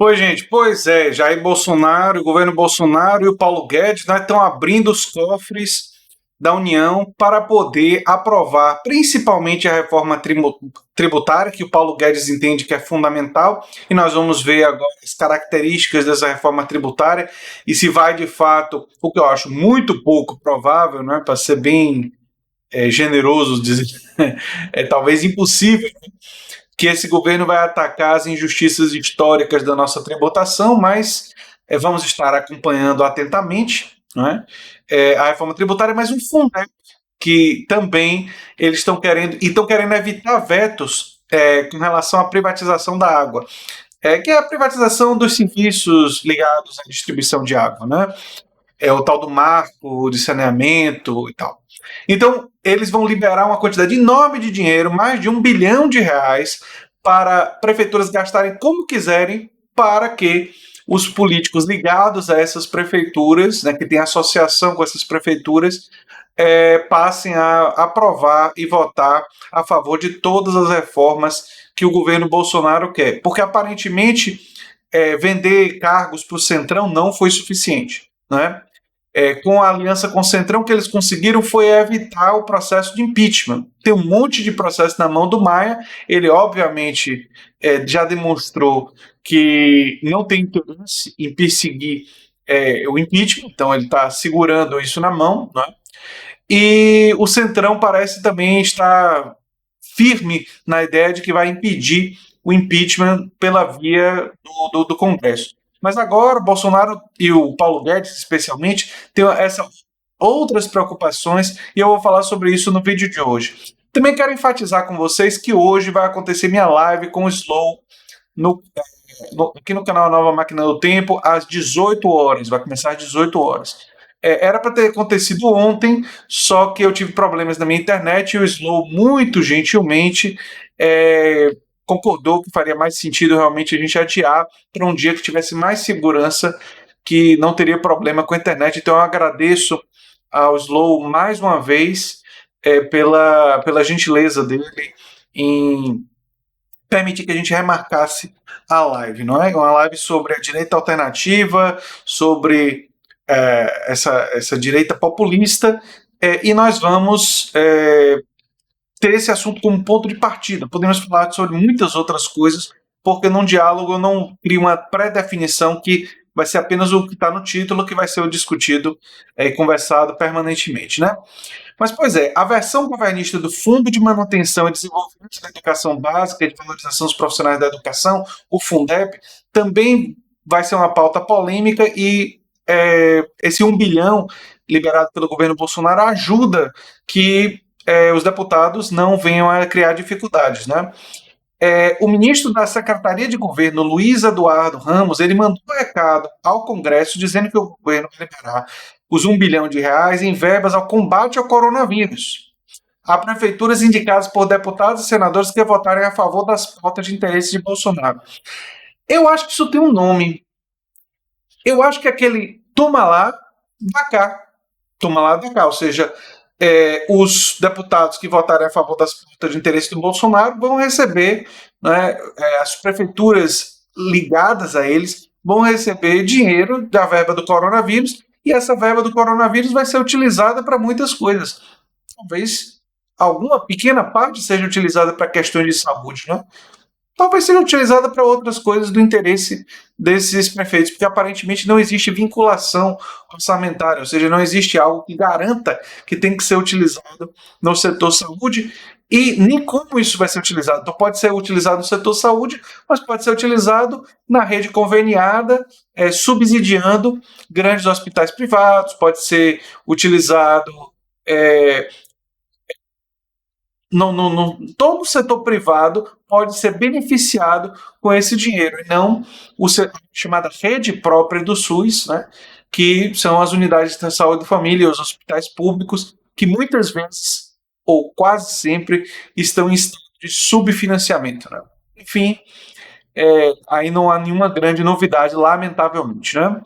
Pois, gente, pois é, Jair Bolsonaro, o governo Bolsonaro e o Paulo Guedes, né, estão abrindo os cofres da União para poder aprovar principalmente a reforma tributária, que o Paulo Guedes entende que é fundamental, e nós vamos ver agora as características dessa reforma tributária e se vai de fato, o que eu acho muito pouco provável, né, para ser bem generoso, dizer, talvez impossível, que esse governo vai atacar as injustiças históricas da nossa tributação, mas vamos estar acompanhando atentamente, não é? A reforma tributária, mas um fundo, né, que também eles estão querendo evitar vetos com relação à privatização da água, que é a privatização dos serviços ligados à distribuição de água, né? É o tal do marco de saneamento e tal. Então, eles vão liberar uma quantidade enorme de dinheiro, mais de R$ 1 bilhão, para prefeituras gastarem como quiserem, para que os políticos ligados a essas prefeituras, né, que têm associação com essas prefeituras, passem a aprovar e votar a favor de todas as reformas que o governo Bolsonaro quer. Porque, aparentemente, vender cargos para o Centrão não foi suficiente, né? Com a aliança com o Centrão, o que eles conseguiram foi evitar o processo de impeachment. Tem um monte de processo na mão do Maia, ele obviamente já demonstrou que não tem interesse em perseguir o impeachment, então ele está segurando isso na mão, né? E o Centrão parece também estar firme na ideia de que vai impedir o impeachment pela via do Congresso. Mas agora, Bolsonaro e o Paulo Guedes, especialmente, têm essas outras preocupações e eu vou falar sobre isso no vídeo de hoje. Também quero enfatizar com vocês que hoje vai acontecer minha live com o Slow aqui no canal Nova Máquina do Tempo às 18 horas. Vai começar às 18 horas. Era para ter acontecido ontem, só que eu tive problemas na minha internet e o Slow, muito gentilmente, concordou que faria mais sentido realmente a gente adiar para um dia que tivesse mais segurança, que não teria problema com a internet. Então eu agradeço ao Slow mais uma vez pela gentileza dele em permitir que a gente remarcasse a live, não é? Uma live sobre a direita alternativa, sobre essa direita populista, e nós vamos ter esse assunto como ponto de partida. Podemos falar sobre muitas outras coisas, porque num diálogo eu não crio uma pré-definição que vai ser apenas o que está no título, que vai ser o discutido e conversado permanentemente, né? Mas, pois a versão governista do Fundo de Manutenção e Desenvolvimento da Educação Básica e de Valorização dos Profissionais da Educação, o Fundeb, também vai ser uma pauta polêmica e esse 1 bilhão liberado pelo governo Bolsonaro ajuda que os deputados não venham a criar dificuldades, né? O ministro da Secretaria de Governo, Luiz Eduardo Ramos, ele mandou um recado ao Congresso dizendo que o governo vai liberar os R$ 1 bilhão em verbas ao combate ao coronavírus a prefeituras indicadas por deputados e senadores que votarem a favor das pautas de interesse de Bolsonaro. Eu acho que isso tem um nome. Eu acho que aquele toma lá, dá cá. Toma lá, dá cá. Ou seja, os deputados que votarem a favor das pautas de interesse do Bolsonaro vão receber, né, as prefeituras ligadas a eles vão receber dinheiro da verba do coronavírus, e essa verba do coronavírus vai ser utilizada para muitas coisas. Talvez alguma pequena parte seja utilizada para questões de saúde, né? Talvez seja utilizada para outras coisas do interesse desses prefeitos, porque aparentemente não existe vinculação orçamentária, ou seja, não existe algo que garanta que tem que ser utilizado no setor saúde e nem como isso vai ser utilizado. Então pode ser utilizado no setor saúde, mas pode ser utilizado na rede conveniada, subsidiando grandes hospitais privados, pode ser utilizado todo o setor privado pode ser beneficiado com esse dinheiro, e não chamada rede própria do SUS, né, que são as unidades de saúde da família, os hospitais públicos, que muitas vezes, ou quase sempre, estão em estado de subfinanciamento, né? Enfim, aí não há nenhuma grande novidade, lamentavelmente, né?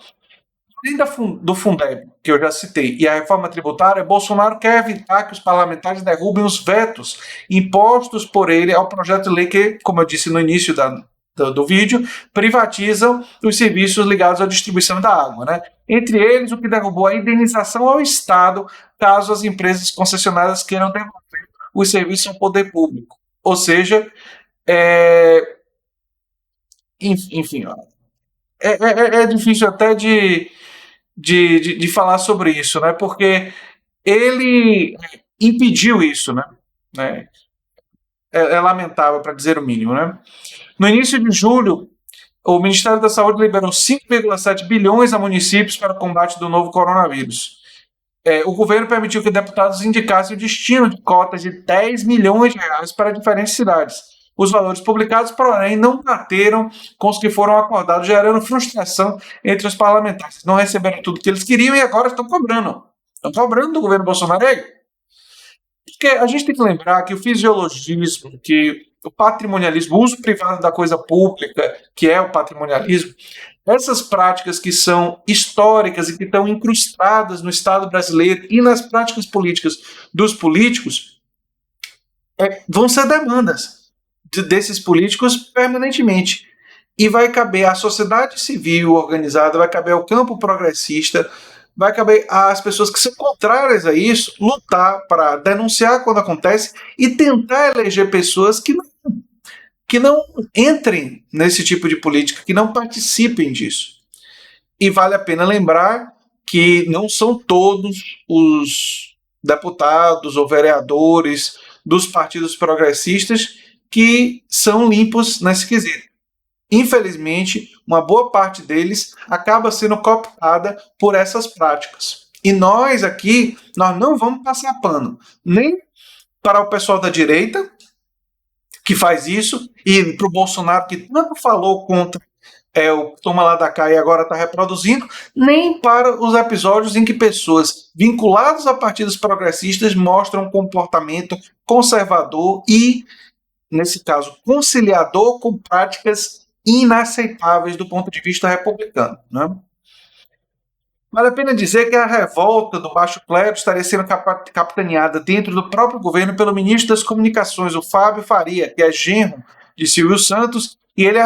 Além do Fundeb, que eu já citei, e a reforma tributária, Bolsonaro quer evitar que os parlamentares derrubem os vetos impostos por ele ao projeto de lei que, como eu disse no início do vídeo, privatizam os serviços ligados à distribuição da água, né? Entre eles, o que derrubou a indenização ao Estado caso as empresas concessionárias queiram devolver os serviços ao poder público. Ou seja, enfim, é difícil até de falar sobre isso, né? Porque ele impediu isso, né? É lamentável, para dizer o mínimo, né? No início de julho, o Ministério da Saúde liberou 5,7 bilhões a municípios para o combate do novo coronavírus. O governo permitiu que deputados indicassem o destino de cotas de 10 milhões de reais para diferentes cidades. Os valores publicados, porém, não bateram com os que foram acordados, gerando frustração entre os parlamentares. Não receberam tudo que eles queriam e agora estão cobrando. Estão cobrando do governo Bolsonaro. Porque a gente tem que lembrar que o fisiologismo, que o patrimonialismo, o uso privado da coisa pública, que é o patrimonialismo, essas práticas que são históricas e que estão incrustadas no Estado brasileiro e nas práticas políticas dos políticos, vão ser demandas desses políticos permanentemente. E vai caber à sociedade civil organizada, vai caber ao campo progressista, vai caber às pessoas que são contrárias a isso lutar para denunciar quando acontece e tentar eleger pessoas que não entrem nesse tipo de política, que não participem disso. E vale a pena lembrar que não são todos os deputados ou vereadores dos partidos progressistas que são limpos nesse quesito. Infelizmente, uma boa parte deles acaba sendo cooptada por essas práticas. E nós aqui, nós não vamos passar pano, nem para o pessoal da direita, que faz isso, e para o Bolsonaro, que tanto falou contra o toma lá da cá e agora está reproduzindo, nem para os episódios em que pessoas vinculadas a partidos progressistas mostram um comportamento conservador e, nesse caso, conciliador com práticas inaceitáveis do ponto de vista republicano, né? Vale a pena dizer que a revolta do baixo clero estaria sendo capitaneada dentro do próprio governo pelo ministro das Comunicações, o Fábio Faria, que é genro de Silvio Santos, e ele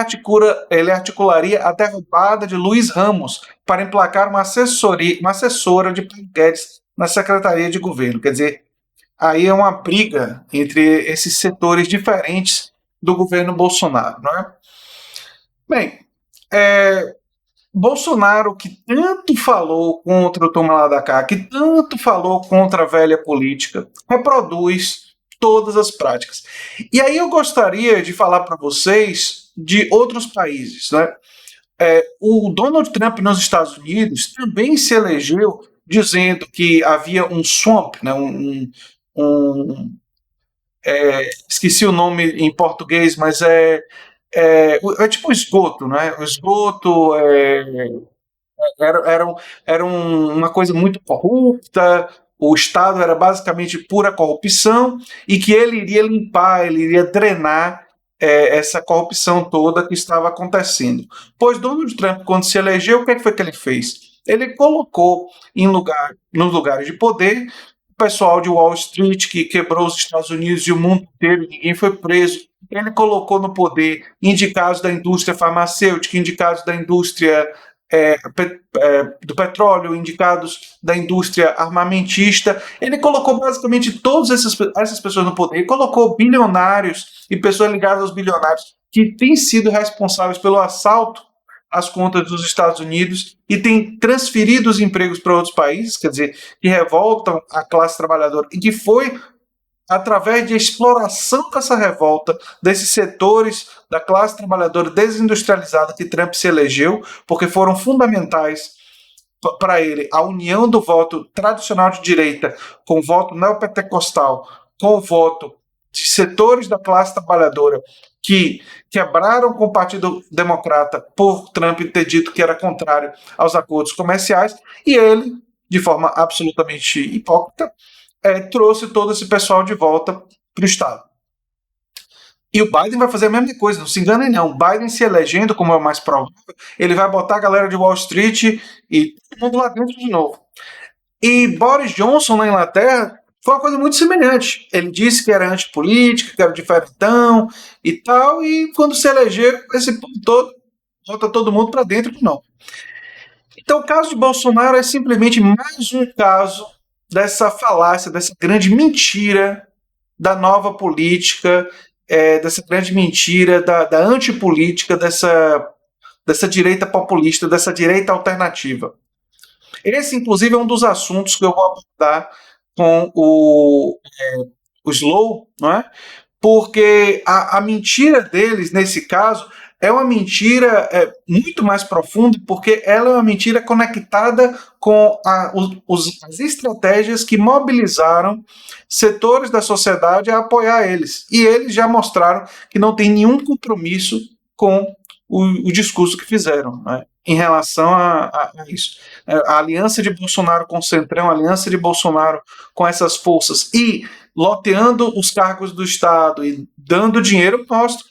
articularia a derrubada de Luiz Ramos para emplacar uma assessora de Paulo Guedes na Secretaria de Governo. Quer dizer, aí é uma briga entre esses setores diferentes do governo Bolsonaro, não é? Bem, Bolsonaro, que tanto falou contra o toma lá da cá, que tanto falou contra a velha política, reproduz todas as práticas. E aí eu gostaria de falar para vocês de outros países, né? O Donald Trump nos Estados Unidos também se elegeu dizendo que havia um swamp, né? Esqueci o nome em português, mas é tipo um esgoto, né? O esgoto era uma coisa muito corrupta, o Estado era basicamente pura corrupção, e que ele iria limpar, ele iria drenar essa corrupção toda que estava acontecendo. Pois Donald Trump, quando se elegeu, o que foi que ele fez? Ele colocou nos lugares de poder o pessoal de Wall Street, que quebrou os Estados Unidos e o mundo inteiro, ninguém foi preso. Ele colocou no poder indicados da indústria farmacêutica, indicados da indústria do petróleo, indicados da indústria armamentista. Ele colocou basicamente todas essas pessoas no poder. Ele colocou bilionários e pessoas ligadas aos bilionários que têm sido responsáveis pelo assalto às contas dos Estados Unidos e têm transferido os empregos para outros países, quer dizer, que revoltam a classe trabalhadora, e que foi através de exploração dessa revolta, desses setores da classe trabalhadora desindustrializada que Trump se elegeu, porque foram fundamentais para ele a união do voto tradicional de direita com o voto neopentecostal, com o voto de setores da classe trabalhadora que quebraram com o Partido Democrata por Trump ter dito que era contrário aos acordos comerciais, e ele, de forma absolutamente hipócrita, trouxe todo esse pessoal de volta para o Estado. E o Biden vai fazer a mesma coisa, não se enganem não. O Biden se elegendo, como é o mais provável, ele vai botar a galera de Wall Street e todo mundo lá dentro de novo. E Boris Johnson na Inglaterra Foi uma coisa muito semelhante. Ele disse que era antipolítica, que era diferentão e tal, e quando se eleger, esse povo todo, bota todo mundo para dentro de novo. Então, o caso de Bolsonaro é simplesmente mais um caso dessa falácia, dessa grande mentira da nova política, dessa grande mentira da antipolítica, dessa direita populista, dessa direita alternativa. Esse, inclusive, é um dos assuntos que eu vou abordar com o Slow, não é? Porque a mentira deles, nesse caso, é uma mentira muito mais profunda, porque ela é uma mentira conectada com as estratégias que mobilizaram setores da sociedade a apoiar eles. E eles já mostraram que não tem nenhum compromisso com o discurso que fizeram, né, em relação a isso. A aliança de Bolsonaro com o Centrão, a aliança de Bolsonaro com essas forças e loteando os cargos do Estado e dando dinheiro, mostra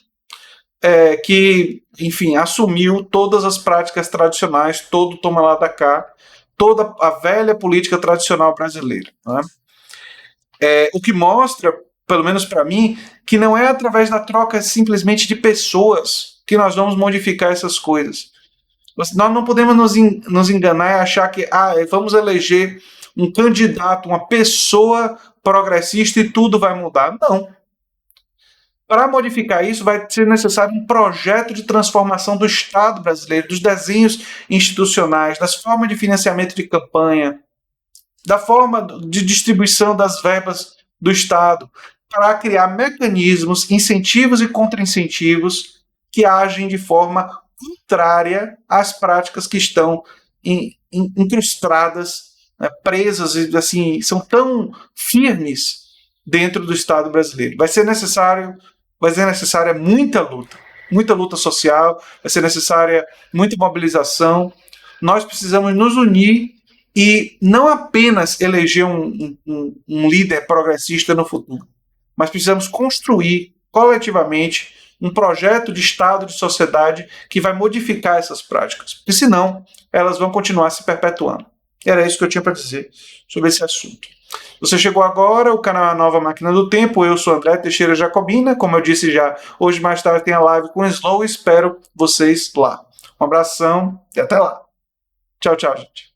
que, enfim, assumiu todas as práticas tradicionais, todo toma lá da cá, toda a velha política tradicional brasileira. Né? O que mostra, pelo menos para mim, que não é através da troca simplesmente de pessoas que nós vamos modificar essas coisas. Nós não podemos nos enganar e achar que vamos eleger um candidato, uma pessoa progressista e tudo vai mudar. Não. Para modificar isso, vai ser necessário um projeto de transformação do Estado brasileiro, dos desenhos institucionais, das formas de financiamento de campanha, da forma de distribuição das verbas do Estado, para criar mecanismos, incentivos e contra-incentivos que agem de forma contrária às práticas que estão incrustadas, né, presas, assim, são tão firmes dentro do Estado brasileiro. Vai ser necessária muita luta social, vai ser necessária muita mobilização. Nós precisamos nos unir e não apenas eleger um líder progressista no futuro, mas precisamos construir coletivamente um projeto de Estado, de sociedade que vai modificar essas práticas, porque senão elas vão continuar se perpetuando. Era isso que eu tinha para dizer sobre esse assunto. Você chegou agora, o canal é a Nova Máquina do Tempo, eu sou André Teixeira Jacobina, como eu disse já, hoje mais tarde tem a live com o Slow, espero vocês lá. Um abração e até lá. Tchau, tchau, gente.